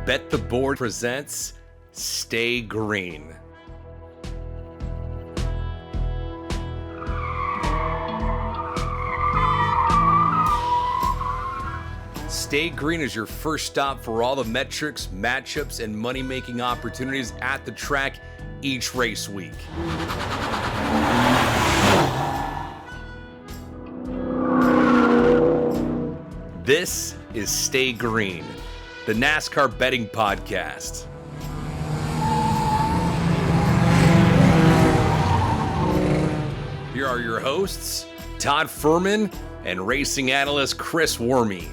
Bet the Board presents Stay Green. Stay Green is your first stop for all the metrics, matchups, and money-making opportunities at the track each race week. This is Stay Green, the NASCAR betting podcast. Here are your hosts, Todd Fuhrman and racing analyst Chris Werme.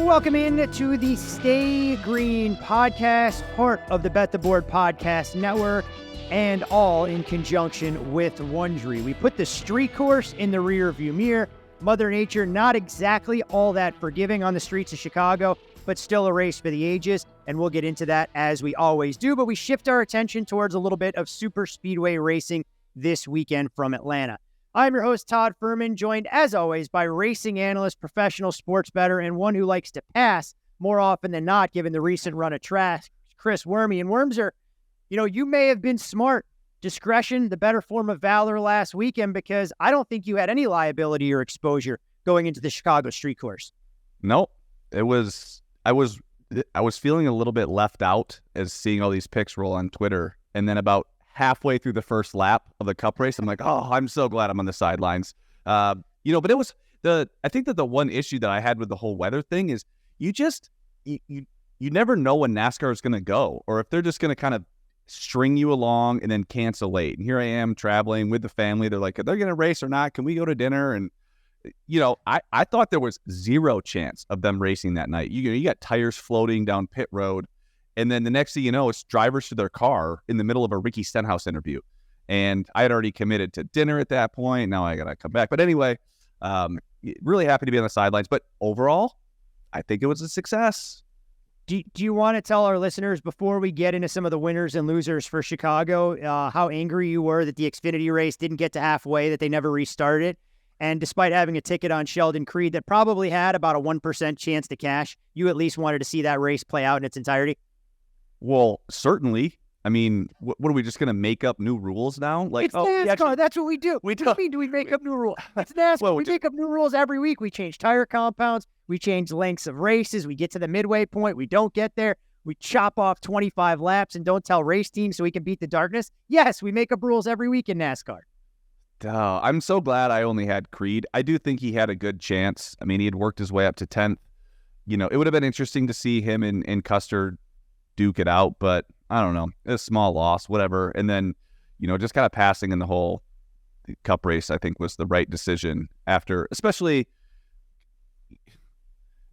Welcome in to the Stay Green podcast, part of the Bet the Board podcast network, and all in conjunction with Wondery. We put the street course in the rearview mirror. Mother Nature not exactly all that forgiving on the streets of Chicago, but still a race for the ages, and we'll get into that as we always do. But we shift our attention towards a little bit of Super Speedway racing this weekend from Atlanta. I'm your host, Todd Fuhrman, joined as always by racing analyst, professional sports bettor, and one who likes to pass more often than not, given the recent run of track, Chris Werme. And Wormser, you may have been smart. Discretion, the better form of valor last weekend, because I don't think you had any liability or exposure going into the Chicago street course. Nope. I was feeling a little bit left out as seeing all these pics roll on Twitter. And then about halfway through the first lap of the Cup race, I'm like, oh, I'm so glad I'm on the sidelines. But it was I think that the one issue that I had with the whole weather thing is you never know when NASCAR is going to go, or if they're just going to kind of string you along and then cancel late. And here I am traveling with the family. They're like, are they going to race or not? Can we go to dinner? And, I thought there was zero chance of them racing that night. You got tires floating down pit road. And then the next thing you know, it's drivers to their car in the middle of a Ricky Stenhouse interview. And I had already committed to dinner at that point. Now I got to come back. But anyway, really happy to be on the sidelines. But overall, I think it was a success. Do you want to tell our listeners, before we get into some of the winners and losers for Chicago, how angry you were that the Xfinity race didn't get to halfway, that they never restarted? And despite having a ticket on Sheldon Creed that probably had about a 1% chance to cash, you at least wanted to see that race play out in its entirety? Well, certainly. I mean, what are we just going to make up new rules now? It's NASCAR. That's what we do. What do you mean do we make up new rules? It's NASCAR. Well, we make up new rules every week. We change tire compounds. We change lengths of races. We get to the midway point. We don't get there. We chop off 25 laps and don't tell race teams so we can beat the darkness. Yes, we make up rules every week in NASCAR. Oh, I'm so glad I only had Creed. I do think he had a good chance. I mean, he had worked his way up to 10th. It would have been interesting to see him and Custer duke it out, but I don't know. A small loss, whatever. And then, just kind of passing in the whole Cup race, I think was the right decision after, especially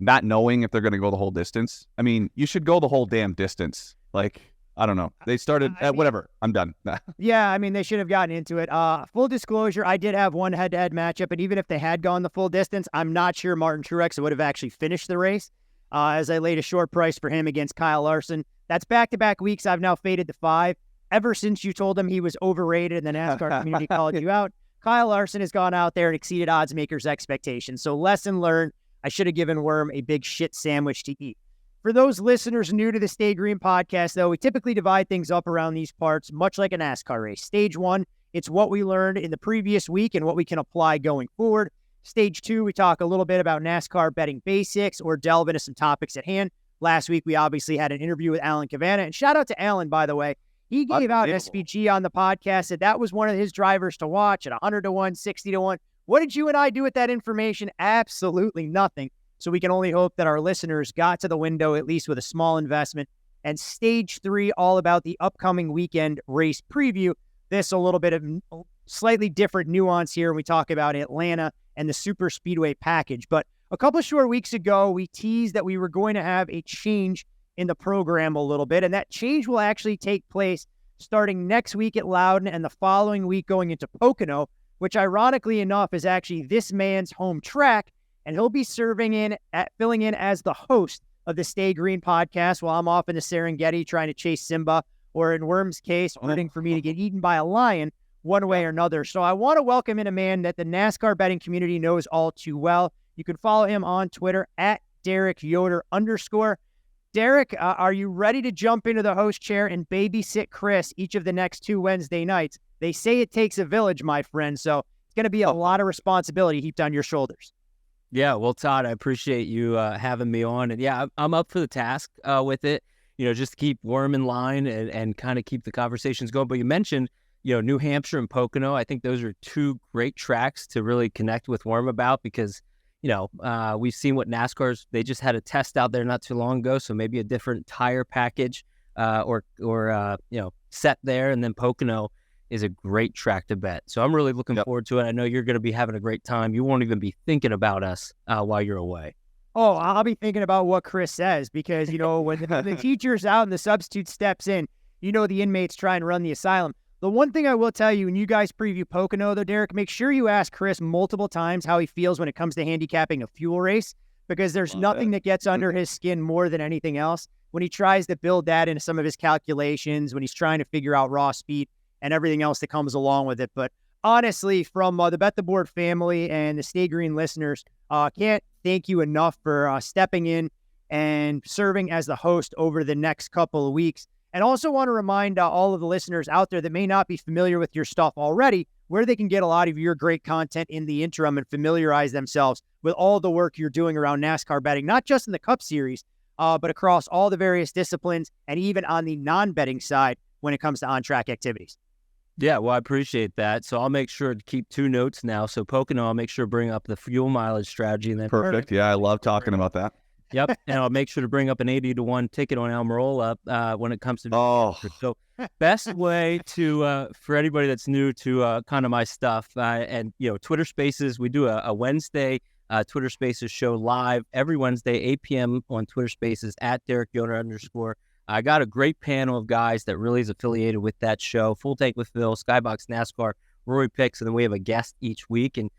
not knowing if they're going to go the whole distance. I mean, you should go the whole damn distance. Like, I don't know. They started whatever. I'm done. Yeah, I mean, they should have gotten into it. Full disclosure, I did have one head-to-head matchup, and even if they had gone the full distance, I'm not sure Martin Truex would have actually finished the race, as I laid a short price for him against Kyle Larson. That's back-to-back weeks I've now faded to 5. Ever since you told him he was overrated and the NASCAR community called you out, Kyle Larson has gone out there and exceeded odds makers' expectations. So lesson learned, I should have given Worm a big shit sandwich to eat. For those listeners new to the Stay Green podcast, though, we typically divide things up around these parts, much like a NASCAR race. Stage 1, it's what we learned in the previous week and what we can apply going forward. Stage 2, we talk a little bit about NASCAR betting basics or delve into some topics at hand. Last week, we obviously had an interview with Alan Cavanna, and shout out to Alan, by the way. He gave out SVG on the podcast, said that was one of his drivers to watch at 100 to 1, 60 to 1. What did you and I do with that information? Absolutely nothing. So we can only hope that our listeners got to the window, at least with a small investment. And stage 3, all about the upcoming weekend race preview. This a little bit of slightly different nuance here. We talk about Atlanta and the Super Speedway package. But a couple of short weeks ago, we teased that we were going to have a change in the program a little bit. And that change will actually take place starting next week at Loudon and the following week going into Pocono, which ironically enough is actually this man's home track. And he'll be filling in as the host of the Stay Green podcast while I'm off in the Serengeti trying to chase Simba, or in Worm's case, rooting for me to get eaten by a lion one way or another. So I want to welcome in a man that the NASCAR betting community knows all too well. You can follow him on Twitter at Derek Yoder _. Derek, are you ready to jump into the host chair and babysit Chris each of the next 2 Wednesday nights? They say it takes a village, my friend, so it's going to be a lot of responsibility heaped on your shoulders. Yeah, well, Todd, I appreciate you having me on. And yeah, I'm up for the task with it, just to keep Worm in line and kind of keep the conversations going. But you mentioned, New Hampshire and Pocono. I think those are 2 great tracks to really connect with Worm about because, we've seen what NASCAR's, they just had a test out there not too long ago. So maybe a different tire package or set there. And then Pocono is a great track to bet. So I'm really looking forward to it. I know you're going to be having a great time. You won't even be thinking about us while you're away. Oh, I'll be thinking about what Chris says because, when the teacher's out and the substitute steps in, the inmates try and run the asylum. The one thing I will tell you, when you guys preview Pocono, though, Derek, make sure you ask Chris multiple times how he feels when it comes to handicapping a fuel race because there's nothing that gets under his skin more than anything else. When he tries to build that into some of his calculations, when he's trying to figure out raw speed and everything else that comes along with it. But honestly, from the Bet the Board family and the Stay Green listeners, can't thank you enough for stepping in and serving as the host over the next couple of weeks. And also want to remind all of the listeners out there that may not be familiar with your stuff already, where they can get a lot of your great content in the interim and familiarize themselves with all the work you're doing around NASCAR betting, not just in the Cup Series, but across all the various disciplines and even on the non-betting side when it comes to on-track activities. Yeah, well, I appreciate that. So I'll make sure to keep 2 notes now. So Pocono, I'll make sure to bring up the fuel mileage strategy. And then Perfect. Yeah, I love talking about that. Yep, and I'll make sure to bring up an 80-1 ticket on Almirola when it comes to. So best way to for anybody that's new to kind of my stuff and Twitter Spaces. We do a Wednesday Twitter Spaces show live every Wednesday 8 p.m. on Twitter Spaces at Derek Yoder _. I got a great panel of guys that really is affiliated with that show. Full Tank with Phil, Skybox NASCAR, Rory Picks, and then we have a guest each week. And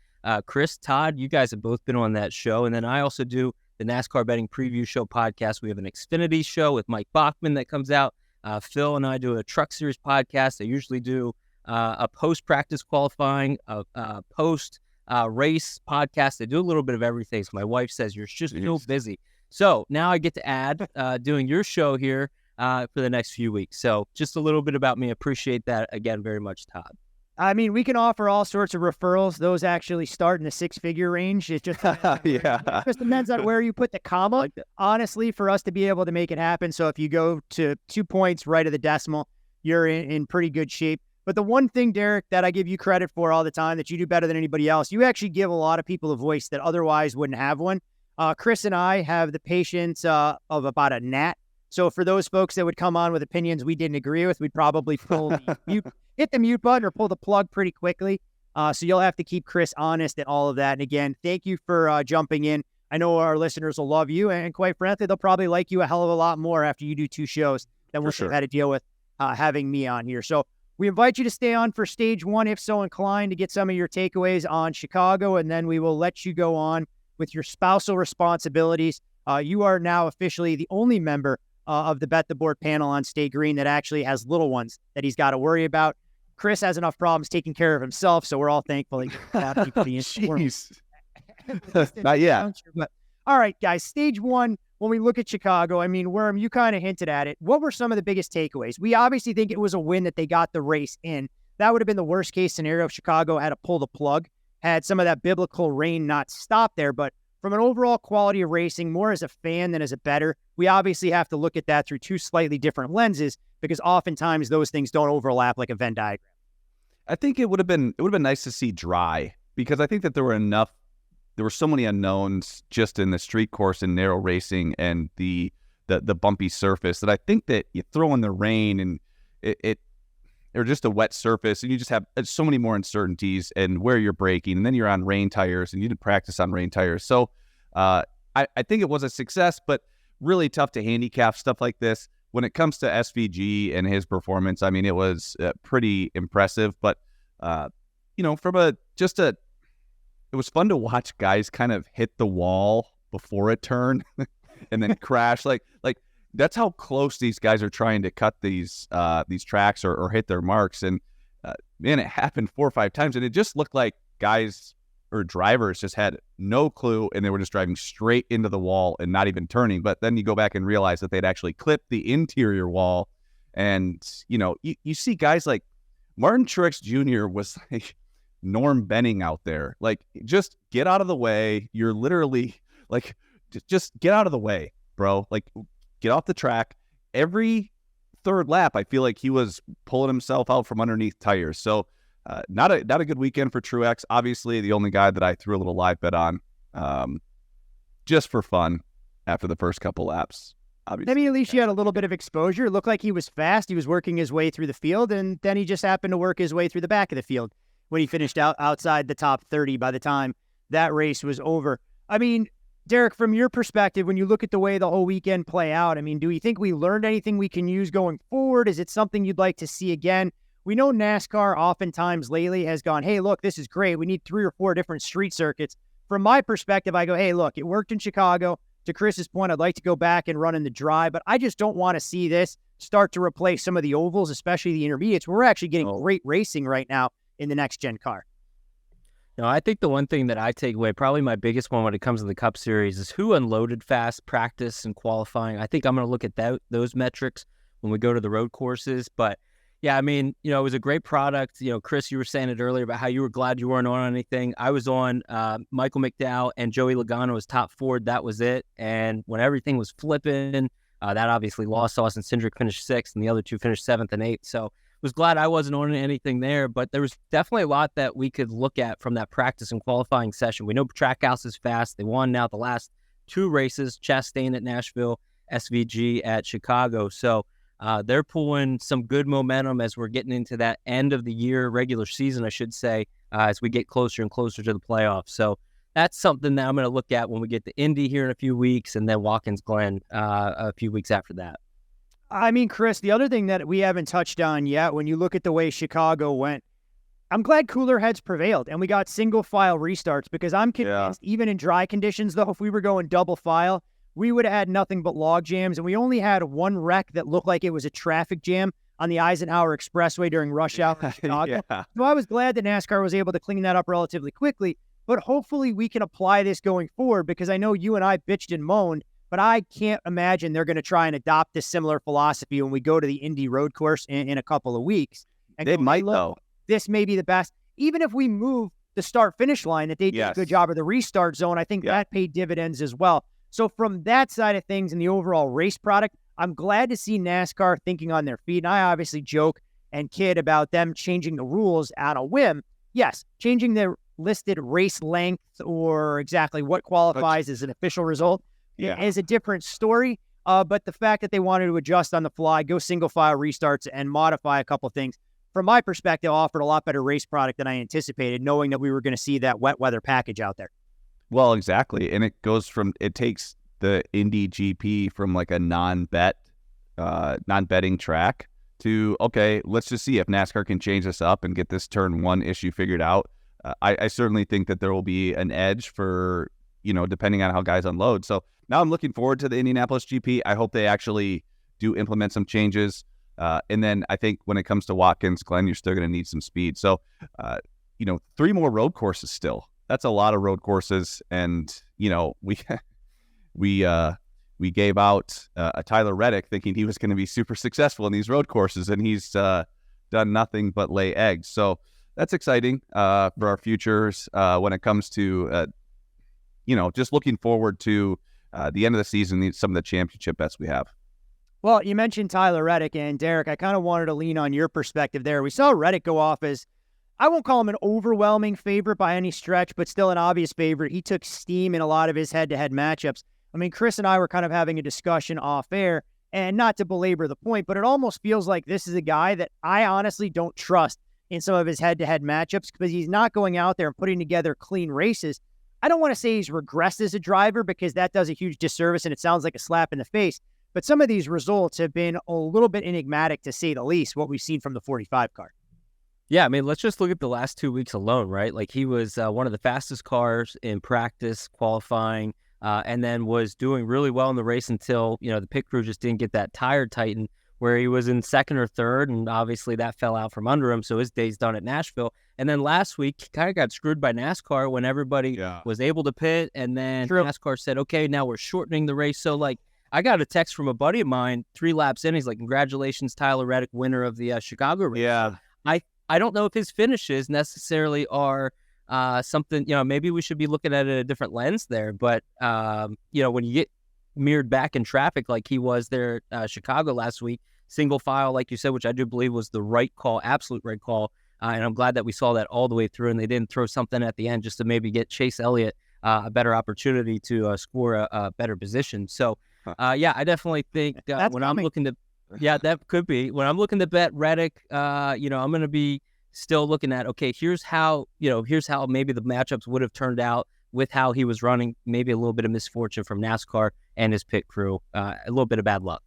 Chris, Todd, you guys have both been on that show, and then I also do the NASCAR Betting Preview Show podcast. We have an Xfinity show with Mike Bachman that comes out. Phil and I do a Truck Series podcast. I usually do a post-practice qualifying, a post-race podcast. I do a little bit of everything. So my wife says, you're just so busy. So now I get to add doing your show here for the next few weeks. So just a little bit about me. Appreciate that again very much, Todd. I mean, we can offer all sorts of referrals. Those actually start in the 6-figure range. It just depends on where you put the comma, honestly, for us to be able to make it happen. So if you go to 2 points right of the decimal, you're in pretty good shape. But the one thing, Derek, that I give you credit for all the time that you do better than anybody else, you actually give a lot of people a voice that otherwise wouldn't have one. Chris and I have the patience of about a gnat. So for those folks that would come on with opinions we didn't agree with, we'd probably hit the mute button or pull the plug pretty quickly. So you'll have to keep Chris honest and all of that. And again, thank you for jumping in. I know our listeners will love you, and quite frankly, they'll probably like you a hell of a lot more after you do 2 shows than we'll have had to deal with having me on here. So we invite you to stay on for stage 1, if so inclined, to get some of your takeaways on Chicago, and then we will let you go on with your spousal responsibilities. You are now officially the only member of the Bet the Board panel on Stay Green that actually has little ones that he's got to worry about. Chris has enough problems taking care of himself, so we're all thankful he got people the Jeez. Not yet. But, all right, guys, stage 1, when we look at Chicago, I mean, Worm, you kind of hinted at it. What were some of the biggest takeaways? We obviously think it was a win that they got the race in. That would have been the worst case scenario if Chicago had to pull the plug, had some of that biblical rain not stop there. But from an overall quality of racing, more as a fan than as a bettor, we obviously have to look at that through 2 slightly different lenses because oftentimes those things don't overlap like a Venn diagram. I think it would have been nice to see dry because I think that there were so many unknowns just in the street course and narrow racing and the bumpy surface that I think that you throw in the rain and it or just a wet surface and you just have so many more uncertainties and where you're braking, and then you're on rain tires and you didn't practice on rain tires. So I think it was a success, but really tough to handicap stuff like this. When it comes to SVG and his performance, I mean, it was pretty impressive, but it was fun to watch guys kind of hit the wall before a turn and then crash. Like that's how close these guys are trying to cut these tracks or hit their marks. And man, it happened 4 or 5 times, and it just looked like guys or drivers just had no clue, and they were just driving straight into the wall and not even turning. But then you go back and realize that they'd actually clipped the interior wall. And, you see guys like Martin Truex Jr. was like Norm Benning out there. Like, just get out of the way. You're literally like, just get out of the way, bro. Like, get off the track. Every third lap, I feel like he was pulling himself out from underneath tires. So not a good weekend for Truex. Obviously, the only guy that I threw a little live bet on, just for fun after the first couple laps. Obviously. I mean, at least he had a little bit of exposure. It looked like he was fast. He was working his way through the field, and then he just happened to work his way through the back of the field when he finished outside the top 30 by the time that race was over. I mean, Derek, from your perspective, when you look at the way the whole weekend play out, I mean, do you think we learned anything we can use going forward? Is it something you'd like to see again? We know NASCAR oftentimes lately has gone, hey, look, this is great. We need 3 or 4 different street circuits. From my perspective, I go, hey, look, it worked in Chicago. To Chris's point, I'd like to go back and run in the dry, but I just don't want to see this start to replace some of the ovals, especially the intermediates. We're actually getting great racing right now in the next-gen car. No, I think the one thing that I take away, probably my biggest one when it comes to the Cup Series, is who unloaded fast, practice, and qualifying. I think I'm going to look at those metrics when we go to the road courses. But, yeah, I mean, it was a great product. Chris, you were saying it earlier about how you were glad you weren't on anything. I was on Michael McDowell and Joey Logano as top Ford. That was it. And when everything was flipping, that obviously lost. Austin Cindric finished 6th, and the other 2 finished 7th and 8th. So was glad I wasn't on anything there, but there was definitely a lot that we could look at from that practice and qualifying session. We know Trackhouse is fast. They won now the last 2 races, Chastain at Nashville, SVG at Chicago. So they're pulling some good momentum as we're getting into that end of the year, regular season, I should say, as we get closer and closer to the playoffs. So that's something that I'm going to look at when we get to Indy here in a few weeks, and then Watkins Glen a few weeks after that. I mean, Chris, the other thing that we haven't touched on yet, when you look at the way Chicago went, I'm glad cooler heads prevailed and we got single file restarts, because I'm convinced even in dry conditions, though, if we were going double file, we would have had nothing but log jams. And we only had one wreck that looked like it was a traffic jam on the Eisenhower Expressway during rush hour in Chicago. So I was glad that NASCAR was able to clean that up relatively quickly. But hopefully we can apply this going forward, because I know you and I bitched and moaned, but I can't imagine they're going to try and adopt this similar philosophy when we go to the Indy road course in a couple of weeks. And they might, though. This may be the best. Even if we move the start-finish line, that they did a good job of the restart zone, I think that paid dividends as well. So from that side of things and the overall race product, I'm glad to see NASCAR thinking on their feet. And I obviously joke and kid about them changing the rules on a whim. Yes, changing the listed race length or exactly what qualifies as an official result is a different story. But the fact that they wanted to adjust on the fly, go single file restarts, and modify a couple things, from my perspective, offered a lot better race product than I anticipated, knowing that we were going to see that wet weather package out there. Well, exactly. And it takes the Indy GP from like a non-betting track to, okay, let's just see if NASCAR can change this up and get this turn 1 issue figured out. I certainly think that there will be an edge for, depending on how guys unload. So now I'm looking forward to the Indianapolis GP. I hope they actually do implement some changes. And then I think when it comes to Watkins Glen, you're still going to need some speed. So, 3 more road courses still. That's a lot of road courses. And, we gave out a Tyler Reddick thinking he was going to be super successful in these road courses, and he's done nothing but lay eggs. So that's exciting for our futures when it comes to, just looking forward to the end of the season, some of the championship bets we have. Well, you mentioned Tyler Reddick, and Derek, I kind of wanted to lean on your perspective there. We saw Reddick go off as, I won't call him an overwhelming favorite by any stretch, but still an obvious favorite. He took steam in a lot of his head-to-head matchups. I mean, Chris and I were kind of having a discussion off air, and not to belabor the point, but it almost feels like this is a guy that I honestly don't trust in some of his head-to-head matchups, because he's not going out there and putting together clean races. I don't want to say he's regressed as a driver, because that does a huge disservice and it sounds like a slap in the face. But some of these results have been a little bit enigmatic, to say the least, what we've seen from the 45 car. Yeah, I mean, let's just look at the last 2 weeks alone, right? Like, he was one of the fastest cars in practice, qualifying, and then was doing really well in the race until, the pit crew just didn't get that tire tightened. where he was in second or third, and obviously that fell out from under him, so his day's done at Nashville. And then last week, he kind of got screwed by NASCAR when everybody was able to pit, and then NASCAR said, okay, now we're shortening the race. So, like, I got a text from a buddy of mine 3 laps in. He's like, congratulations, Tyler Reddick, winner of the Chicago race. Yeah. I don't know if his finishes necessarily are something, maybe we should be looking at it a different lens there. But, when you get mirrored back in traffic like he was there Chicago last week, single file, like you said, which I do believe was the right call, absolute right call. And I'm glad that we saw that all the way through and they didn't throw something at the end just to maybe get Chase Elliott a better opportunity to score a better position. So, I definitely think when I'm looking to, that could be. When I'm looking to bet Reddick, I'm going to be still looking at, okay, here's how maybe the matchups would have turned out with how he was running, maybe a little bit of misfortune from NASCAR and his pit crew, a little bit of bad luck.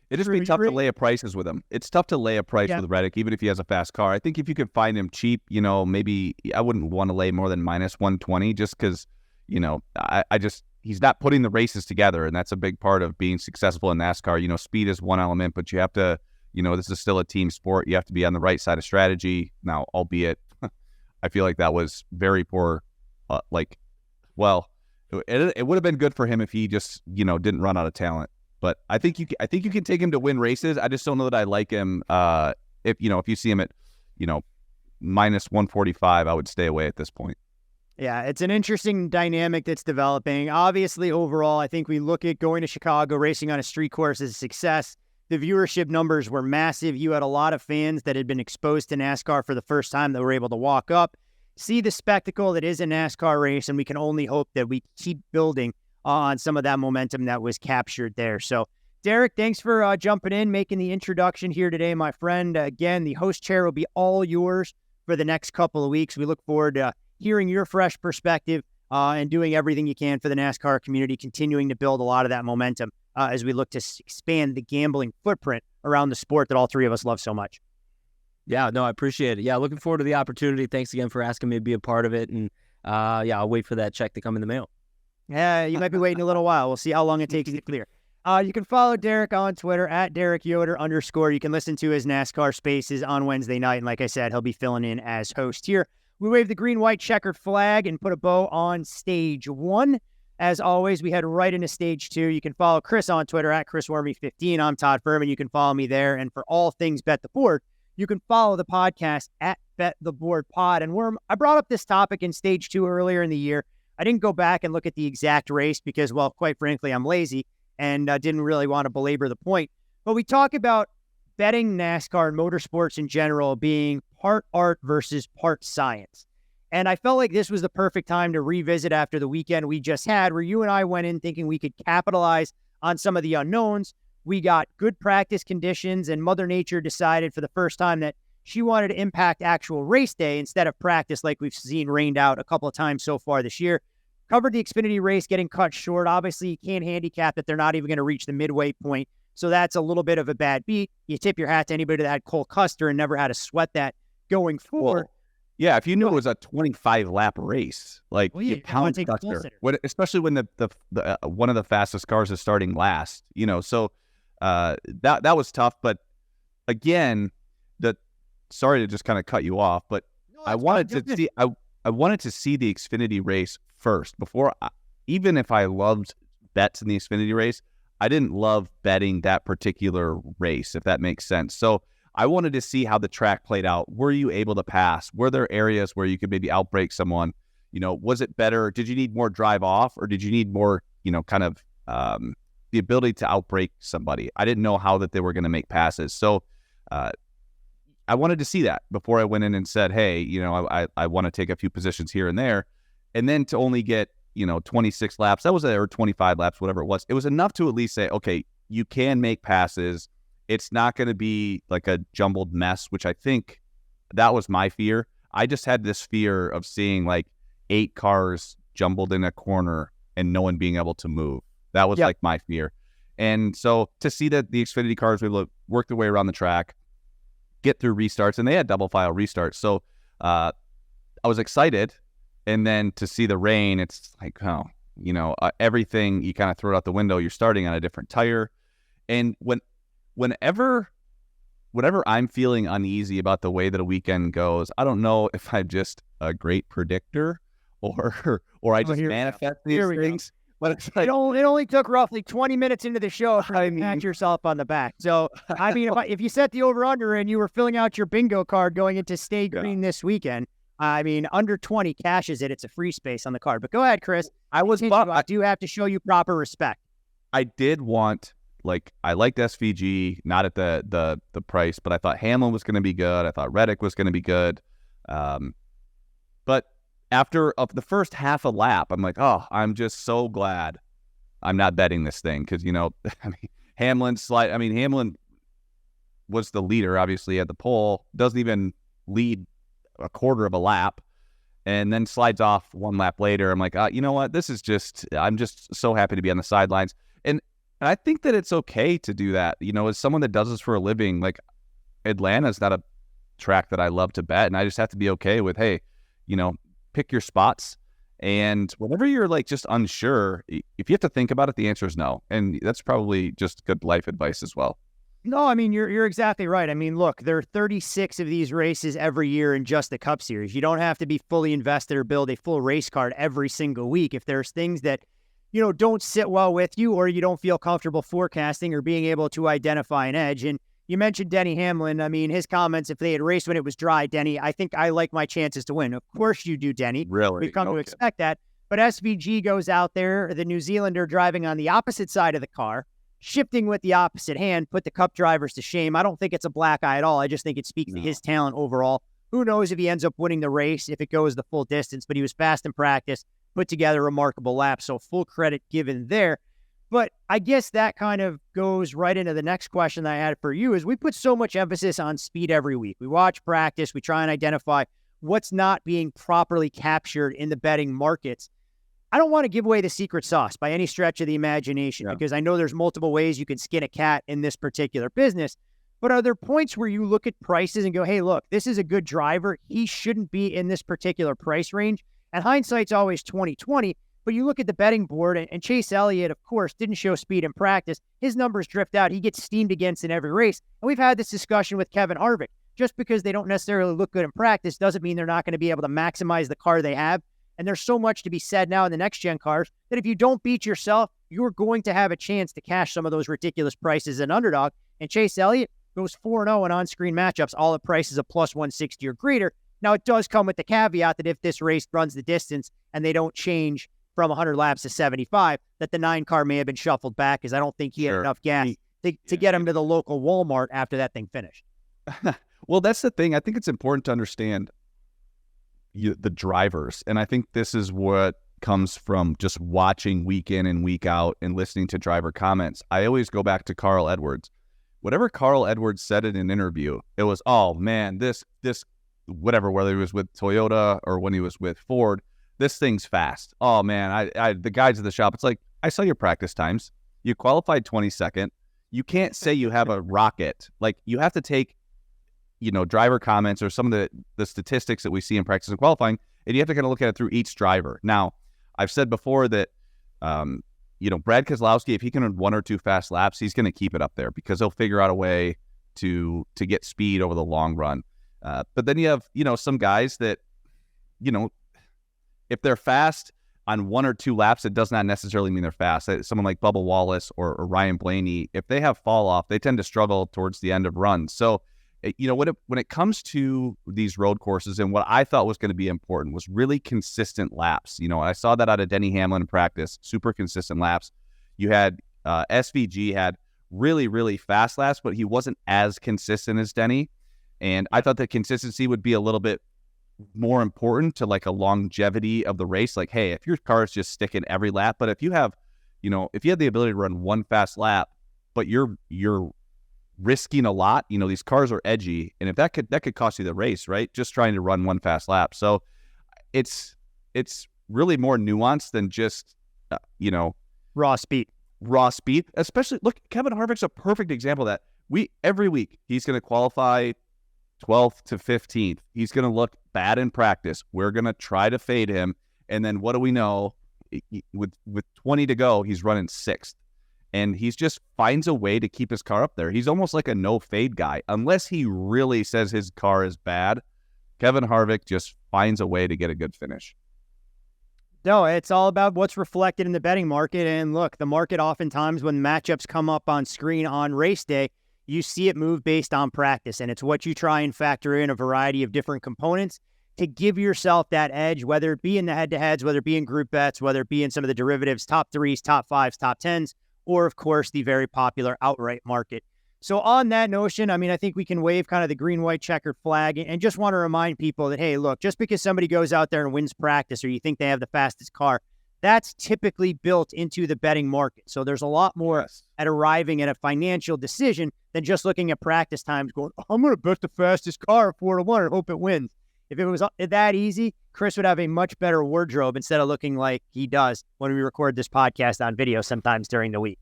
It just be tough to lay a prices with him. It's tough to lay a price with Reddick, even if he has a fast car. I think if you could find him cheap, maybe I wouldn't want to lay more than minus 120 just because, he's not putting the races together, and that's a big part of being successful in NASCAR. Speed is one element, but you have to, this is still a team sport. You have to be on the right side of strategy. Now, albeit, I feel like that was very poor. It would have been good for him if he just, didn't run out of talent. But I think you can take him to win races. I just don't know that I like him. If you see him at, minus 145, I would stay away at this point. Yeah, it's an interesting dynamic that's developing. Obviously, overall, I think we look at going to Chicago, racing on a street course as a success. The viewership numbers were massive. You had a lot of fans that had been exposed to NASCAR for the first time that were able to walk up, see the spectacle that is a NASCAR race, and we can only hope that we keep building on some of that momentum that was captured there. So, Derek, thanks for jumping in, making the introduction here today, my friend. Again, the host chair will be all yours for the next couple of weeks. We look forward to hearing your fresh perspective and doing everything you can for the NASCAR community, continuing to build a lot of that momentum as we look to expand the gambling footprint around the sport that all three of us love so much. Yeah, no, I appreciate it. Yeah, looking forward to the opportunity. Thanks again for asking me to be a part of it. And I'll wait for that check to come in the mail. Yeah, you might be waiting a little while. We'll see how long it takes to clear. You can follow Derek on Twitter at @DerekYoder_. You can listen to his NASCAR Spaces on Wednesday night. And like I said, he'll be filling in as host here. We wave the green-white checkered flag and put a bow on stage 1. As always, we head right into stage 2. You can follow Chris on Twitter at Chris Werme 15. I'm Todd Fuhrman. You can follow me there. And for all things Bet the Board, you can follow the podcast at Bet the Board Pod. And Worm, I brought up this topic in stage 2 earlier in the year. I didn't go back and look at the exact race because, well, quite frankly, I'm lazy and didn't really want to belabor the point. But we talk about betting NASCAR and motorsports in general being part art versus part science. And I felt like this was the perfect time to revisit after the weekend we just had, where you and I went in thinking we could capitalize on some of the unknowns. We got good practice conditions, and Mother Nature decided for the first time that she wanted to impact actual race day instead of practice like we've seen rained out a couple of times so far this year. Covered the Xfinity race getting cut short. Obviously, you can't handicap that they're not even going to reach the midway point. So that's a little bit of a bad beat. You tip your hat to anybody that had Cole Custer and never had to sweat that going forward. Well, yeah, if you knew it was a 25-lap race, you pound Custer, especially when the one of the fastest cars is starting last, So that was tough. But again, sorry to just kind of cut you off, but I wanted to see the Xfinity race first before. Even if I loved bets in the Xfinity race, I didn't love betting that particular race, if that makes sense. So I wanted to see how the track played out. Were you able to pass? Were there areas where you could maybe outbrake someone? Was it better? Did you need more drive off, or did you need more, the ability to outbrake somebody? I didn't know how that they were going to make passes. So I wanted to see that before I went in and said, hey, I want to take a few positions here and there. And then to only get, 26 laps, or 25 laps, whatever it was enough to at least say, okay, you can make passes. It's not going to be like a jumbled mess, which I think that was my fear. I just had this fear of seeing like 8 cars jumbled in a corner and no one being able to move. That was like my fear. And so to see that the Xfinity cars were able to work their way around the track, get through restarts, and they had double file restarts. So I was excited. And then to see the rain, it's like, everything you kind of throw it out the window. You're starting on a different tire. And whenever whenever I'm feeling uneasy about the way that a weekend goes, I don't know if I'm just a great predictor or I just manifest these things. But it's like, it only took roughly 20 minutes into the show for you to pat yourself on the back. So, I mean, if you set the over-under and you were filling out your bingo card going into Stay Green this weekend, I mean, under 20 cashes it. It's a free space on the card. But go ahead, Chris. I do have to show you proper respect. I did want, I liked SVG, not at the price, but I thought Hamlin was going to be good. I thought Reddick was going to be good. But after the first half a lap, I'm like, oh, I'm just so glad I'm not betting this thing. Because, Hamlin was the leader, obviously, at the pole, doesn't even lead a quarter of a lap, and then slides off one lap later. I'm like, you know what? I'm just so happy to be on the sidelines. And I think that it's okay to do that. As someone that does this for a living, Atlanta's not a track that I love to bet, and I just have to be okay with, hey, pick your spots. And whenever you're just unsure, if you have to think about it, the answer is no. And that's probably just good life advice as well. No, I mean, you're exactly right. I mean, look, there are 36 of these races every year in just the Cup Series. You don't have to be fully invested or build a full race card every single week. If there's things that, don't sit well with you, or you don't feel comfortable forecasting or being able to identify an edge. And you mentioned Denny Hamlin. I mean, his comments, if they had raced when it was dry, Denny, I think I like my chances to win. Of course you do, Denny. Really? We've come to expect that. But SVG goes out there, the New Zealander driving on the opposite side of the car, shifting with the opposite hand, put the Cup drivers to shame. I don't think it's a black eye at all. I just think it speaks to his talent overall. Who knows if he ends up winning the race, if it goes the full distance, but he was fast in practice, put together a remarkable lap, so full credit given there. But I guess that kind of goes right into the next question that I had for you, is we put so much emphasis on speed every week. We watch practice, we try and identify what's not being properly captured in the betting markets. I don't want to give away the secret sauce by any stretch of the imagination, because I know there's multiple ways you can skin a cat in this particular business. But are there points where you look at prices and go, hey, look, this is a good driver. He shouldn't be in this particular price range. And hindsight's always 20/20, but you look at the betting board, and Chase Elliott, of course, didn't show speed in practice. His numbers drift out. He gets steamed against in every race. And we've had this discussion with Kevin Harvick. Just because they don't necessarily look good in practice doesn't mean they're not going to be able to maximize the car they have. And there's so much to be said now in the next-gen cars that if you don't beat yourself, you're going to have a chance to cash some of those ridiculous prices as an underdog. And Chase Elliott goes 4-0 in on-screen matchups, all at prices of plus 160 or greater. Now, it does come with the caveat that if this race runs the distance and they don't change from 100 laps to 75, that the 9 car may have been shuffled back, because I don't think he had enough gas to get him to the local Walmart after that thing finished. Well, that's the thing. I think it's important to understand the drivers. And I think this is what comes from just watching week in and week out and listening to driver comments. I always go back to Carl Edwards. Whatever Carl Edwards said in an interview, it was, oh man, this whatever, whether he was with Toyota or when he was with Ford, this thing's fast. Oh man, the guys at the shop, it's like, I saw your practice times. You qualified 22nd. You can't say you have a rocket. You have to take driver comments or some of the statistics that we see in practice and qualifying, and you have to kind of look at it through each driver. Now, I've said before that, Brad Keselowski, if he can run 1 or 2 fast laps, he's going to keep it up there because he'll figure out a way to get speed over the long run. But then you have, some guys that, if they're fast on 1 or 2 laps, it does not necessarily mean they're fast. Someone like Bubba Wallace or Ryan Blaney, if they have fall off, they tend to struggle towards the end of runs. So, when it comes to these road courses, and what I thought was going to be important was really consistent laps. I saw that out of Denny Hamlin in practice, super consistent laps. You had SVG had really, really fast laps, but he wasn't as consistent as Denny. And I thought that consistency would be a little bit more important to a longevity of the race. Hey, if your car is just sticking every lap, but if you have, if you have the ability to run 1 fast lap, but you're risking a lot, these cars are edgy, and if that could cost you the race, right? Just trying to run 1 fast lap. So it's really more nuanced than just raw speed. Especially, look, Kevin Harvick's a perfect example of that. Every week he's going to qualify 12th to 15th. He's going to look bad in practice. We're going to try to fade him, and then what do we know? With 20 to go, he's running 6th. and he's just finds a way to keep his car up there. He's almost like a no-fade guy. Unless he really says his car is bad, Kevin Harvick just finds a way to get a good finish. No, it's all about what's reflected in the betting market. And look, the market oftentimes when matchups come up on screen on race day, you see it move based on practice. And it's what you try and factor in a variety of different components to give yourself that edge, whether it be in the head-to-heads, whether it be in group bets, whether it be in some of the derivatives, top threes, top fives, top tens, or of course, the very popular outright market. So on that notion, I mean, I think we can wave kind of the green, white checkered flag and just want to remind people that, hey, look, just because somebody goes out there and wins practice or you think they have the fastest car, that's typically built into the betting market. So there's a lot more at arriving at a financial decision than just looking at practice times going, I'm going to bet the fastest car 4-1 and hope it wins. If it was that easy, Chris would have a much better wardrobe instead of looking like he does when we record this podcast on video sometimes during the week.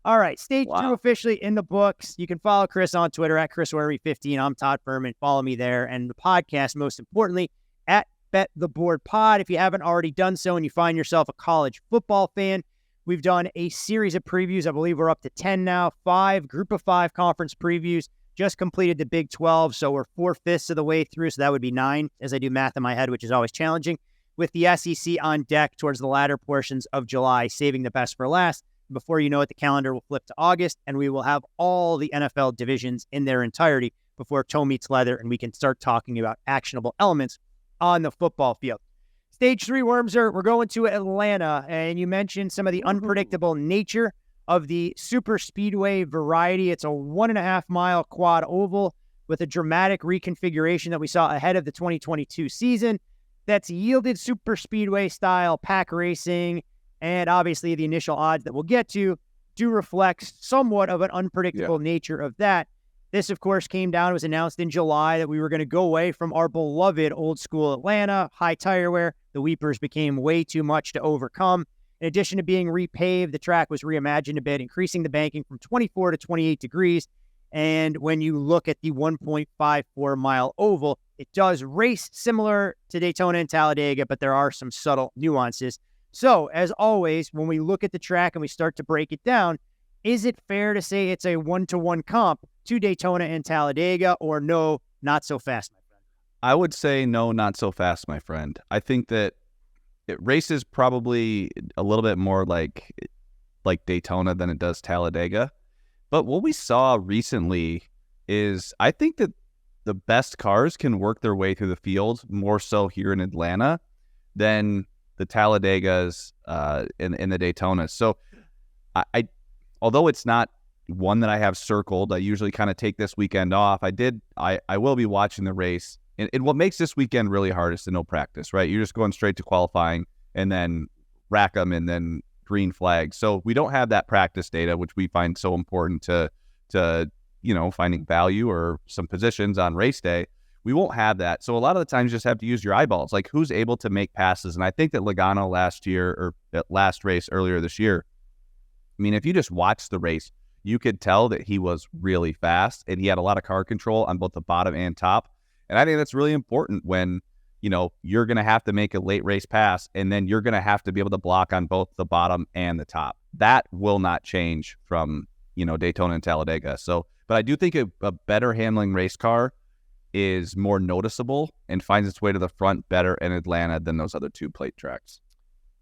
All right, stage 2 officially in the books. You can follow Chris on Twitter at Chris Werme 15. I'm Todd Fuhrman. Follow me there. And the podcast, most importantly, at Bet the Board Pod. If you haven't already done so and you find yourself a college football fan, we've done a series of previews. I believe we're up to 10 now. 5 group of 5 conference previews. Just completed the Big 12, so we're 4/5 of the way through. So that would be 9 as I do math in my head, which is always challenging. With the SEC on deck towards the latter portions of July, saving the best for last. Before you know it, the calendar will flip to August, and we will have all the NFL divisions in their entirety before toe meets leather, and we can start talking about actionable elements on the football field. Stage 3, Wormser, we're going to Atlanta, and you mentioned some of the unpredictable nature of the Super Speedway variety. It's a 1.5-mile quad oval with a dramatic reconfiguration that we saw ahead of the 2022 season that's yielded Super Speedway-style pack racing. And obviously, the initial odds that we'll get to do reflect somewhat of an unpredictable nature of that. This, of course, came down, it was announced in July that we were going to go away from our beloved old school Atlanta, high tire wear. The weepers became way too much to overcome. In addition to being repaved, the track was reimagined a bit, increasing the banking from 24 to 28 degrees. And when you look at the 1.54-mile oval, it does race similar to Daytona and Talladega, but there are some subtle nuances. So, as always, when we look at the track and we start to break it down, is it fair to say it's a 1-to-1 comp to Daytona and Talladega, or no, not so fast, my friend? I would say no, not so fast, my friend. I think that it races probably a little bit more like Daytona than it does Talladega. But what we saw recently is I think that the best cars can work their way through the field more so here in Atlanta than the Talladegas in the Daytona. So I although it's not one that I have circled, I usually kind of take this weekend off. I will be watching the race. And what makes this weekend really hard is the no practice, right? You're just going straight to qualifying and then rack them and then green flag. So we don't have that practice data, which we find so important to finding value or some positions on race day. We won't have that. So a lot of the times you just have to use your eyeballs, like who's able to make passes. And I think that Logano last race earlier this year, I mean, if you just watch the race, you could tell that he was really fast and he had a lot of car control on both the bottom and top. And I think that's really important when, you're going to have to make a late race pass and then you're going to have to be able to block on both the bottom and the top. That will not change from, Daytona and Talladega. So, but I do think a better handling race car is more noticeable and finds its way to the front better in Atlanta than those other 2 plate tracks.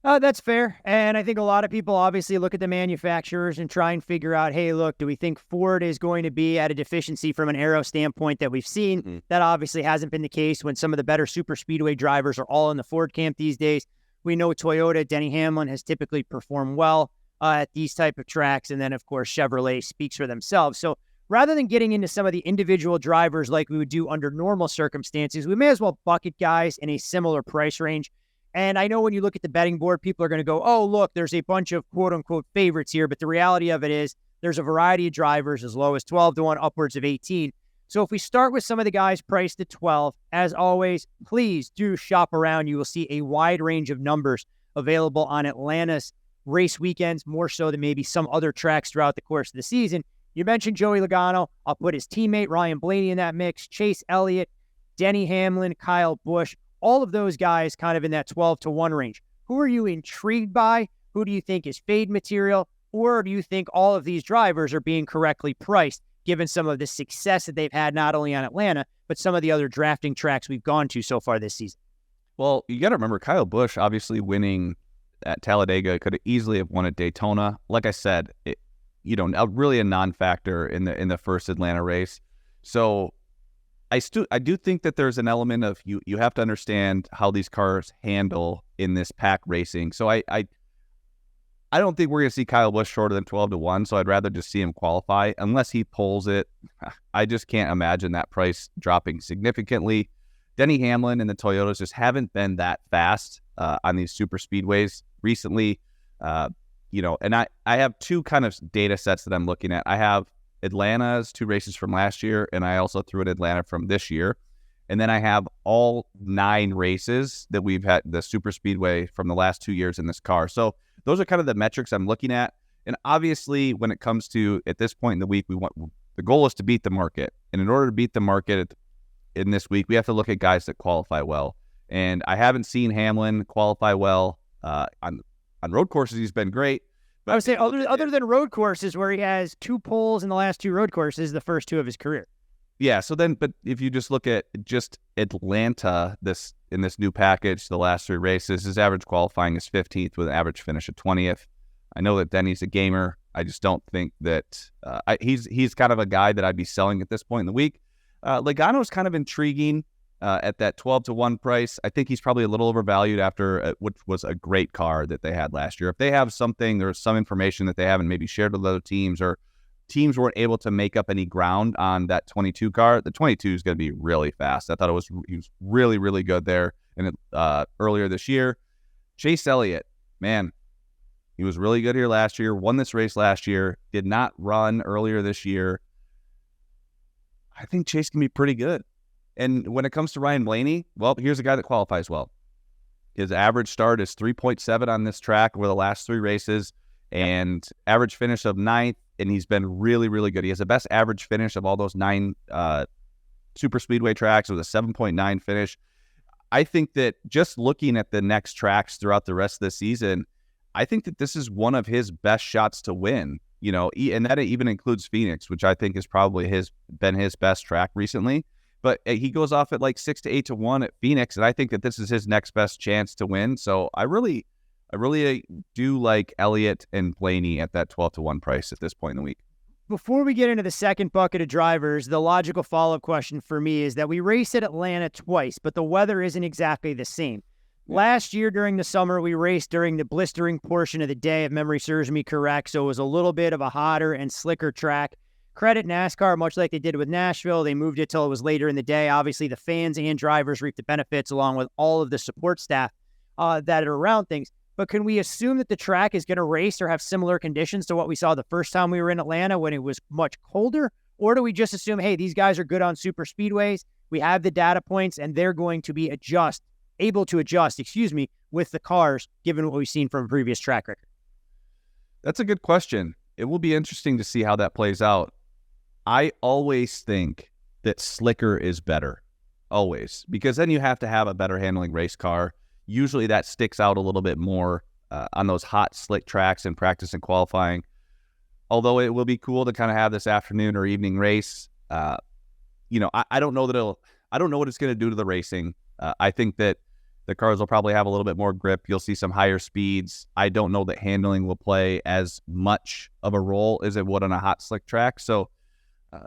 That's fair. And I think a lot of people obviously look at the manufacturers and try and figure out, hey, look, do we think Ford is going to be at a deficiency from an aero standpoint that we've seen? Mm-hmm. That obviously hasn't been the case when some of the better super speedway drivers are all in the Ford camp these days. We know Toyota, Denny Hamlin has typically performed well at these type of tracks. And then, of course, Chevrolet speaks for themselves. So rather than getting into some of the individual drivers like we would do under normal circumstances, we may as well bucket guys in a similar price range. And I know when you look at the betting board, people are going to go, oh, look, there's a bunch of quote-unquote favorites here. But the reality of it is there's a variety of drivers as low as 12-1, upwards of 18. So if we start with some of the guys priced at 12, as always, please do shop around. You will see a wide range of numbers available on Atlanta's race weekends, more so than maybe some other tracks throughout the course of the season. You mentioned Joey Logano. I'll put his teammate Ryan Blaney in that mix, Chase Elliott, Denny Hamlin, Kyle Busch. All of those guys kind of in that 12-1 range. Who are you intrigued by? Who do you think is fade material? Or do you think all of these drivers are being correctly priced, given some of the success that they've had, not only on Atlanta, but some of the other drafting tracks we've gone to so far this season? Well, you got to remember, Kyle Busch obviously winning at Talladega could easily have won at Daytona. Like I said, really a non-factor in the first Atlanta race. So I do think that there's an element of you have to understand how these cars handle in this pack racing. So I don't think we're going to see Kyle Busch shorter than 12-1, so I'd rather just see him qualify. Unless he pulls it, I just can't imagine that price dropping significantly. Denny Hamlin and the Toyotas just haven't been that fast on these super speedways recently. And I have two kind of data sets that I'm looking at. I have Atlanta's 2 races from last year, and I also threw in Atlanta from this year. And then I have all 9 races that we've had the super speedway from the last 2 years in this car. So those are kind of the metrics I'm looking at. And obviously, when it comes to at this point in the week, the goal is to beat the market. And in order to beat the market in this week, we have to look at guys that qualify well. And I haven't seen Hamlin qualify well on road courses. He's been great. I would say other than road courses where he has 2 poles in the last 2 road courses, the first 2 of his career. Yeah. So then, but if you just look at just Atlanta, in this new package, the last 3 races, his average qualifying is 15th with an average finish of 20th. I know that Denny's a gamer. I just don't think that he's kind of a guy that I'd be selling at this point in the week. Logano's kind of intriguing at that 12-1 price. I think he's probably a little overvalued after which was a great car that they had last year. If they have something, there's some information that they haven't maybe shared with other teams, or teams weren't able to make up any ground on that 22 car, the 22 is going to be really fast. I thought he was really, really good there earlier this year. Chase Elliott, man, he was really good here last year, won this race last year, did not run earlier this year. I think Chase can be pretty good. And when it comes to Ryan Blaney, well, here's a guy that qualifies well. His average start is 3.7 on this track over the last 3 races, and average finish of 9th, and he's been really, really good. He has the best average finish of all those 9 super speedway tracks with a 7.9 finish. I think that just looking at the next tracks throughout the rest of the season, I think that this is one of his best shots to win, and that even includes Phoenix, which I think is probably been his best track recently. But he goes off at like 6 to 8-1 at Phoenix, and I think that this is his next best chance to win. So I really do like Elliott and Blaney at that 12-1 price at this point in the week. Before we get into the second bucket of drivers, the logical follow-up question for me is that we race at Atlanta twice, but the weather isn't exactly the same. Last year during the summer, we raced during the blistering portion of the day, if memory serves me correct, so it was a little bit of a hotter and slicker track. Credit NASCAR, much like they did with Nashville. They moved it till it was later in the day. Obviously, the fans and drivers reap the benefits along with all of the support staff that are around things. But can we assume that the track is going to race or have similar conditions to what we saw the first time we were in Atlanta when it was much colder? Or do we just assume, hey, these guys are good on super speedways, we have the data points, and they're going to be able to adjust with the cars, given what we've seen from a previous track record? That's a good question. It will be interesting to see how that plays out. I always think that slicker is better, always, because then you have to have a better handling race car. Usually that sticks out a little bit more on those hot, slick tracks in practice and qualifying. Although it will be cool to kind of have this afternoon or evening race. I don't know I don't know what it's going to do to the racing. I think that the cars will probably have a little bit more grip. You'll see some higher speeds. I don't know that handling will play as much of a role as it would on a hot, slick track. So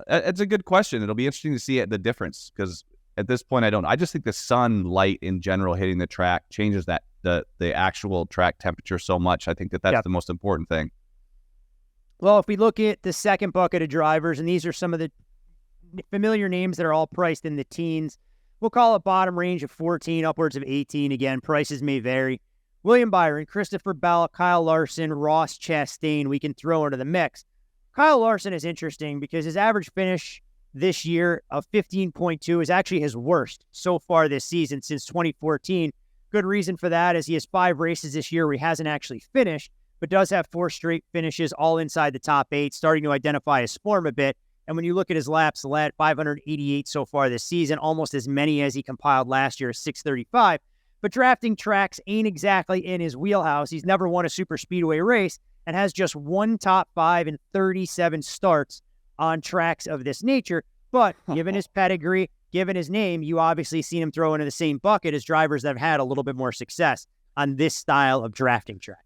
it's a good question. It'll be interesting to see the difference, because at this point, I just think the sunlight in general hitting the track changes the actual track temperature so much. I think that's the most important thing. Well, if we look at the second bucket of drivers, and these are some of the familiar names that are all priced in the teens, we'll call it bottom range of 14, upwards of 18. Again, prices may vary. William Byron, Christopher Bell, Kyle Larson, Ross Chastain, we can throw into the mix. Kyle Larson is interesting because his average finish this year of 15.2 is actually his worst so far this season since 2014. Good reason for that is he has 5 races this year where he hasn't actually finished, but does have 4 straight finishes all inside the top 8, starting to identify his form a bit. And when you look at his laps led, 588 so far this season, almost as many as he compiled last year, 635. But drafting tracks ain't exactly in his wheelhouse. He's never won a super speedway race. and has just one top 5 and 37 starts on tracks of this nature. But given his pedigree, given his name, you obviously seen him throw into the same bucket as drivers that have had a little bit more success on this style of drafting track.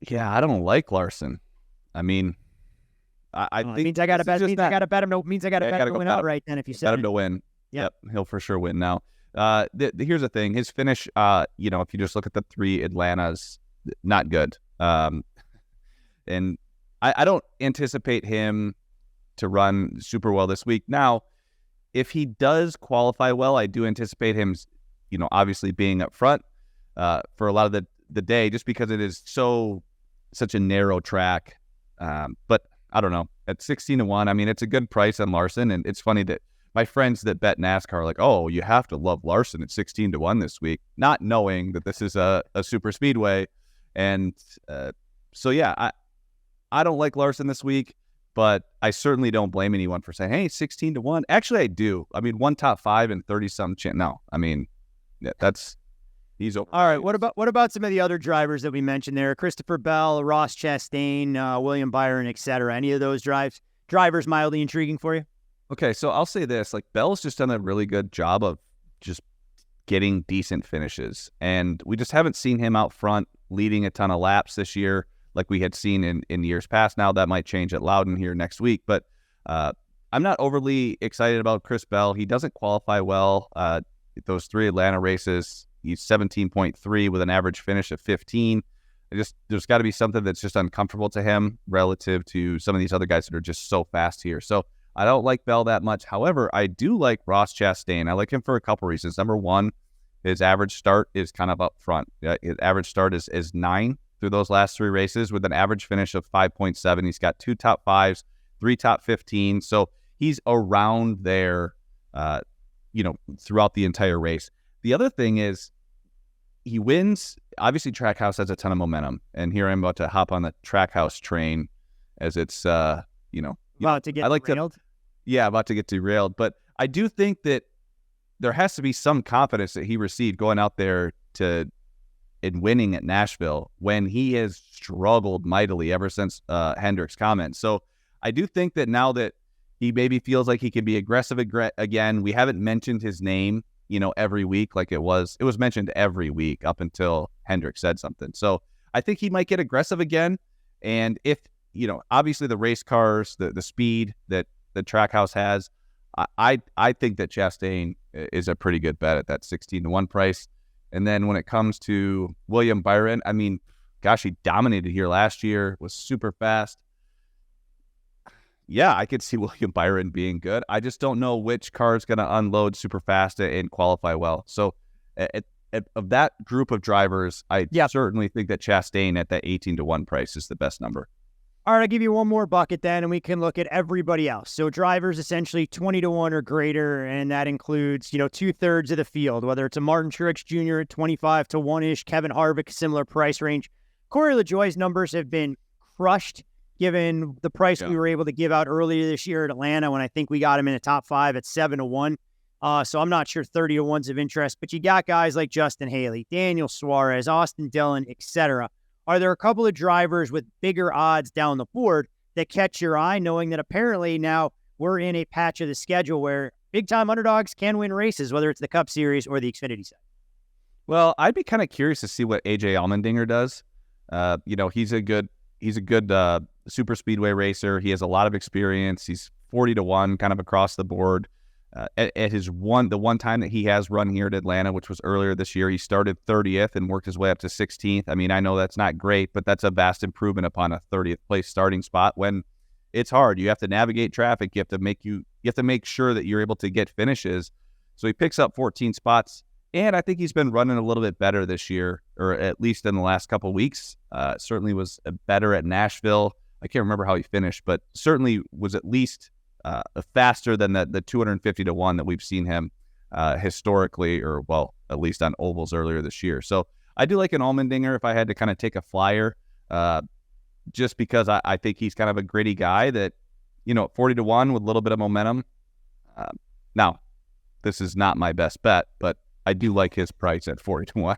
Yeah, I don't like Larson. I mean, I think it means I got to bet. Means I got to bet him. Means I got to bet him to win outright. Then if you bet said him to win, yep, he'll for sure win. Now, here's the thing: his finish, if you just look at the 3 Atlantas, not good. And I don't anticipate him to run super well this week. Now, if he does qualify well, I do anticipate him, obviously being up front for a lot of the day, just because it is such a narrow track. But I don't know, at 16-1, I mean, it's a good price on Larson. And it's funny that my friends that bet NASCAR are like, oh, you have to love Larson at 16-1 this week, not knowing that this is a super speedway. And so, yeah, I don't like Larson this week, but I certainly don't blame anyone for saying, hey, 16-1. Actually, I do. I mean, one top 5 and 30-some chance. No, I mean, yeah, he's over. All right. What about some of the other drivers that we mentioned there? Christopher Bell, Ross Chastain, William Byron, etc. Any of those drivers mildly intriguing for you? Okay, so I'll say this: like, Bell's just done a really good job of just getting decent finishes, and we just haven't seen him out front leading a ton of laps this year like we had seen in years past. Now that might change at Loudon here next week, but I'm not overly excited about Chris Bell. He doesn't qualify well. Those 3 Atlanta races, he's 17.3 with an average finish of 15. There's got to be something that's just uncomfortable to him relative to some of these other guys that are just so fast here. So I don't like Bell that much. However, I do like Ross Chastain. I like him for a couple reasons. Number one, his average start is kind of up front. His average start is 9 through those last 3 races with an average finish of 5.7. He's got 2 top 5s, 3 top 15. So he's around there, throughout the entire race. The other thing is he wins. Obviously, Trackhouse has a ton of momentum. And here I'm about to hop on the Trackhouse train as it's, about to get derailed? About to get derailed. But I do think that there has to be some confidence that he received going out there in winning at Nashville when he has struggled mightily ever since Hendrick's comments. So I do think that now that he maybe feels like he can be aggressive again, we haven't mentioned his name, every week like it was mentioned every week up until Hendrick said something. So I think he might get aggressive again. And if, obviously the race cars, the speed that the Trackhouse has, I think that Chastain is a pretty good bet at that 16-1 price. And then when it comes to William Byron, I mean, gosh, he dominated here last year, was super fast. Yeah, I could see William Byron being good. I just don't know which car is going to unload super fast and qualify well. So of that group of drivers, I certainly think that Chastain at that 18-1 price is the best number. All right, I'll give you one more bucket then, and we can look at everybody else. So drivers essentially 20-1 or greater, and that includes, 2/3 of the field, whether it's a Martin Truex Jr. at 25-1-ish, Kevin Harvick, similar price range. Corey LaJoie's numbers have been crushed given the price we were able to give out earlier this year at Atlanta when I think we got him in the top 5 at 7-1. So I'm not sure 30-1's of interest, but you got guys like Justin Haley, Daniel Suarez, Austin Dillon, etc. Are there a couple of drivers with bigger odds down the board that catch your eye, knowing that apparently now we're in a patch of the schedule where big-time underdogs can win races, whether it's the Cup Series or the Xfinity side? Well, I'd be kind of curious to see what AJ Allmendinger does. He's a good super speedway racer. He has a lot of experience. He's 40-1 kind of across the board. At the one time that he has run here at Atlanta, which was earlier this year, he started 30th and worked his way up to 16th. I mean, I know that's not great, but that's a vast improvement upon a 30th place starting spot when it's hard. You have to navigate traffic. You have to make sure that you're able to get finishes. So he picks up 14 spots, and I think he's been running a little bit better this year, or at least in the last couple of weeks. Certainly was better at Nashville. I can't remember how he finished, but certainly was at least faster than the 250-1 that we've seen him historically, or well, at least on ovals earlier this year. So I do like an Allmendinger if I had to kind of take a flyer, just because I think he's kind of a gritty guy that, at 40-1 with a little bit of momentum. Now, this is not my best bet, but I do like his price at 40-1.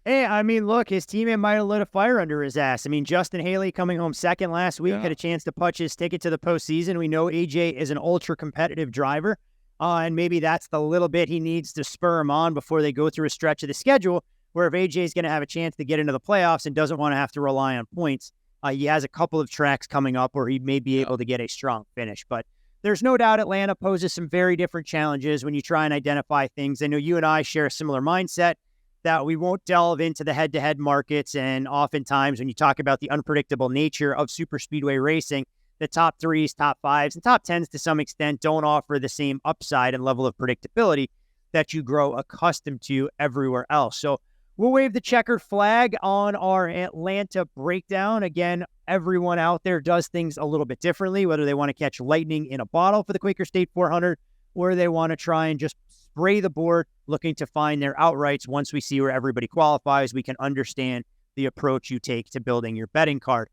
Hey, I mean, look, his teammate might have lit a fire under his ass. I mean, Justin Haley coming home second last week had a chance to punch his ticket to the postseason. We know AJ is an ultra-competitive driver, and maybe that's the little bit he needs to spur him on before they go through a stretch of the schedule where if AJ is going to have a chance to get into the playoffs and doesn't want to have to rely on points, he has a couple of tracks coming up where he may be able to get a strong finish. But there's no doubt Atlanta poses some very different challenges when you try and identify things. I know you and I share a similar mindset that we won't delve into the head-to-head markets. And oftentimes when you talk about the unpredictable nature of super speedway racing, the top threes, top fives, and top tens to some extent don't offer the same upside and level of predictability that you grow accustomed to everywhere else. So we'll wave the checkered flag on our Atlanta breakdown. Again, everyone out there does things a little bit differently, whether they want to catch lightning in a bottle for the Quaker State 400, or they want to try and just spray the board looking to find their outrights. Once we see where everybody qualifies, we can understand the approach you take to building your betting card.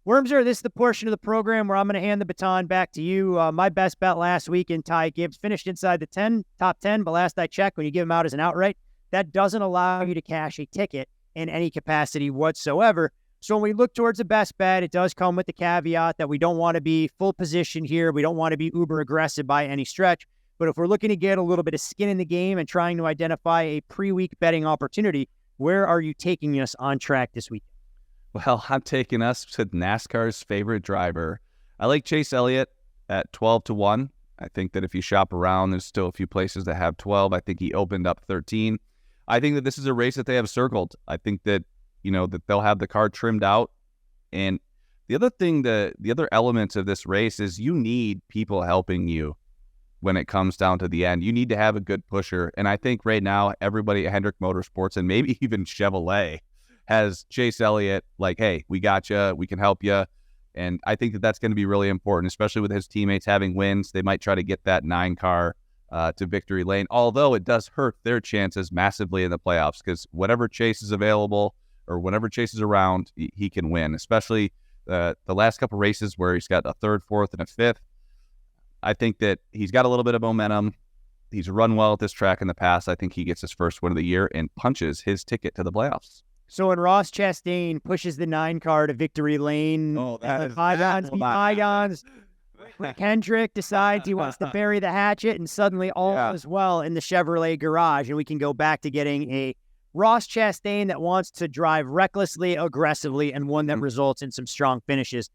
Wormser, this is the portion of the program where I'm going to hand the baton back to you. My best bet last week in Ty Gibbs finished inside the top 10, but last I checked, when you give him out as an outright, that doesn't allow you to cash a ticket in any capacity whatsoever. So when we look towards the best bet, it does come with the caveat that we don't want to be full position here. We don't want to be uber aggressive by any stretch. But if we're looking to get a little bit of skin in the game and trying to identify a pre-week betting opportunity, where are you taking us on track this week? Well, I'm taking us to NASCAR's favorite driver. I like Chase Elliott at 12-1. I think that if you shop around, there's still a few places that have 12. I think he opened up 13. I think that this is a race that they have circled. I think that, that they'll have the car trimmed out. And the other thing, the other elements of this race is you need people helping you when it comes down to the end. You need to have a good pusher. And I think right now, everybody at Hendrick Motorsports and maybe even Chevrolet has Chase Elliott like, hey, we got you. We can help you. And I think that that's going to be really important, especially with his teammates having wins. They might try to get that 9 car to victory lane, although it does hurt their chances massively in the playoffs because whatever Chase is available or whenever Chase is around, he can win, especially the last couple races where he's got a 3rd, 4th, and a 5th. I think that he's got a little bit of momentum. He's run well at this track in the past. I think he gets his first win of the year and punches his ticket to the playoffs. So when Ross Chastain pushes the 9 car to victory lane, bygones. Kendrick decides he wants to bury the hatchet, and suddenly all is well in the Chevrolet garage, and we can go back to getting a Ross Chastain that wants to drive recklessly, aggressively, and one that results in some strong finishes,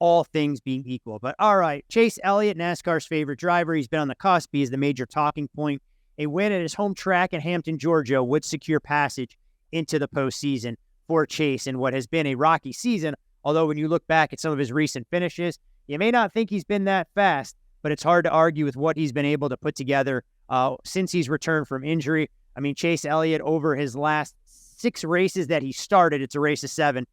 all things being equal. But all right, Chase Elliott, NASCAR's favorite driver. He's been on the cusp. He is the major talking point. A win at his home track in Hampton, Georgia would secure passage into the postseason for Chase in what has been a rocky season. Although when you look back at some of his recent finishes, you may not think he's been that fast, but it's hard to argue with what he's been able to put together since he's returned from injury. I mean, Chase Elliott, over his last 6 races that he started, it's a race of 7,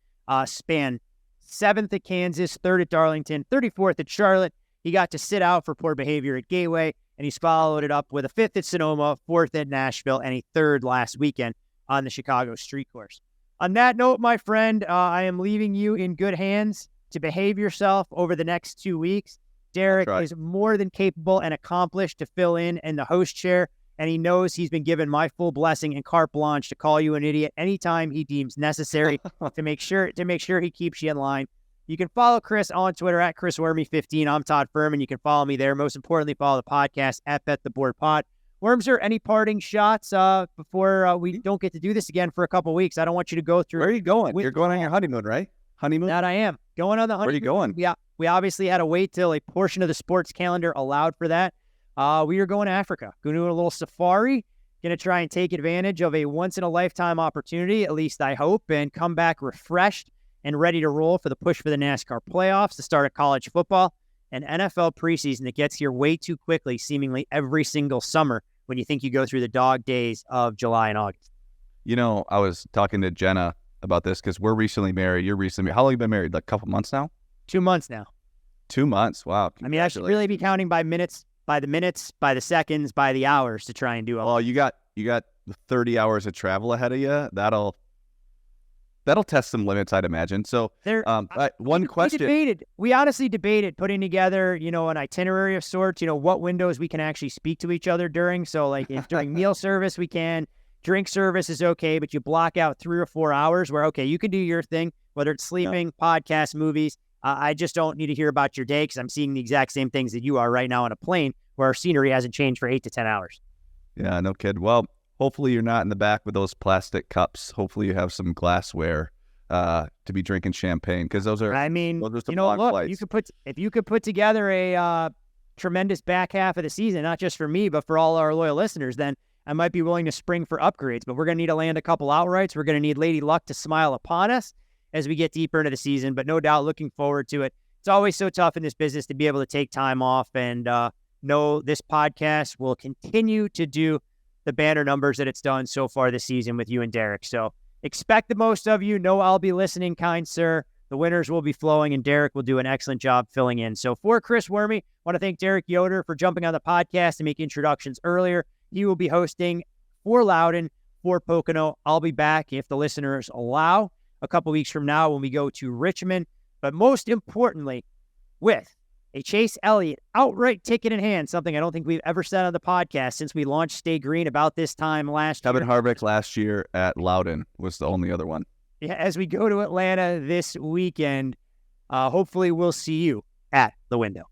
span 7th at Kansas, 3rd at Darlington, 34th at Charlotte. He got to sit out for poor behavior at Gateway, and he's followed it up with a 5th at Sonoma, 4th at Nashville, and a 3rd last weekend on the Chicago Street Course. On that note, my friend, I am leaving you in good hands to behave yourself over the next 2 weeks. Derek is more than capable and accomplished to fill in the host chair, and he knows he's been given my full blessing and carte blanche to call you an idiot anytime he deems necessary to make sure he keeps you in line. You can follow Chris on Twitter at Chris Werme 15. I'm Todd Fuhrman. You can follow me there. Most importantly, follow the podcast at Bet the Board Pod. Wormser, any parting shots before we don't get to do this again for a couple weeks? I don't want you to go through. Where are you going? You're going on your honeymoon, right? Honeymoon? That I am. Going on the honeymoon. Where are you going? Yeah, we obviously had to wait till a portion of the sports calendar allowed for that. We are going to Africa. Going to do a little safari. Going to try and take advantage of a once-in-a-lifetime opportunity, at least I hope, and come back refreshed and ready to roll for the push for the NASCAR playoffs, the start of college football, and NFL preseason that gets here way too quickly, seemingly every single summer when you think you go through the dog days of July and August. I was talking to Jenna about this because we're recently married. You're recently married. How long have you been married? Like a couple months now? 2 months now. 2 months? Wow. I mean, I should really be counting by minutes, by the seconds, by the hours to try and do all. Well, you got 30 hours of travel ahead of you. That'll test some limits, I'd imagine. So, one question. We honestly debated putting together, an itinerary of sorts, what windows we can actually speak to each other during. So, like, if during meal service we can, Drink service is okay, but you block out 3 or 4 hours where, okay, you can do your thing, whether it's sleeping, podcasts, movies. I just don't need to hear about your day because I'm seeing the exact same things that you are right now on a plane where our scenery hasn't changed for 8 to 10 hours. Yeah, no kid. Well, hopefully you're not in the back with those plastic cups. Hopefully you have some glassware to be drinking champagne because those are. I mean, those are some you know, long look, flights. if you could put together a tremendous back half of the season, not just for me, but for all our loyal listeners, then I might be willing to spring for upgrades. But we're going to need to land a couple outrights. We're going to need Lady Luck to smile upon us as we get deeper into the season. But no doubt, looking forward to it. It's always so tough in this business to be able to take time off and know this podcast will continue to do the banner numbers that it's done so far this season with you and Derek. So expect the most of you. Know I'll be listening, kind sir. The winners will be flowing, and Derek will do an excellent job filling in. So for Chris Werme, I want to thank Derek Yoder for jumping on the podcast and make introductions earlier. He will be hosting for Loudon, for Pocono. I'll be back, if the listeners allow, a couple weeks from now when we go to Richmond. But most importantly, with a Chase Elliott outright ticket in hand, something I don't think we've ever said on the podcast since we launched Stay Green about this time last year. Kevin Harvick last year at Loudon was the only other one. Yeah, as we go to Atlanta this weekend, hopefully we'll see you at the window.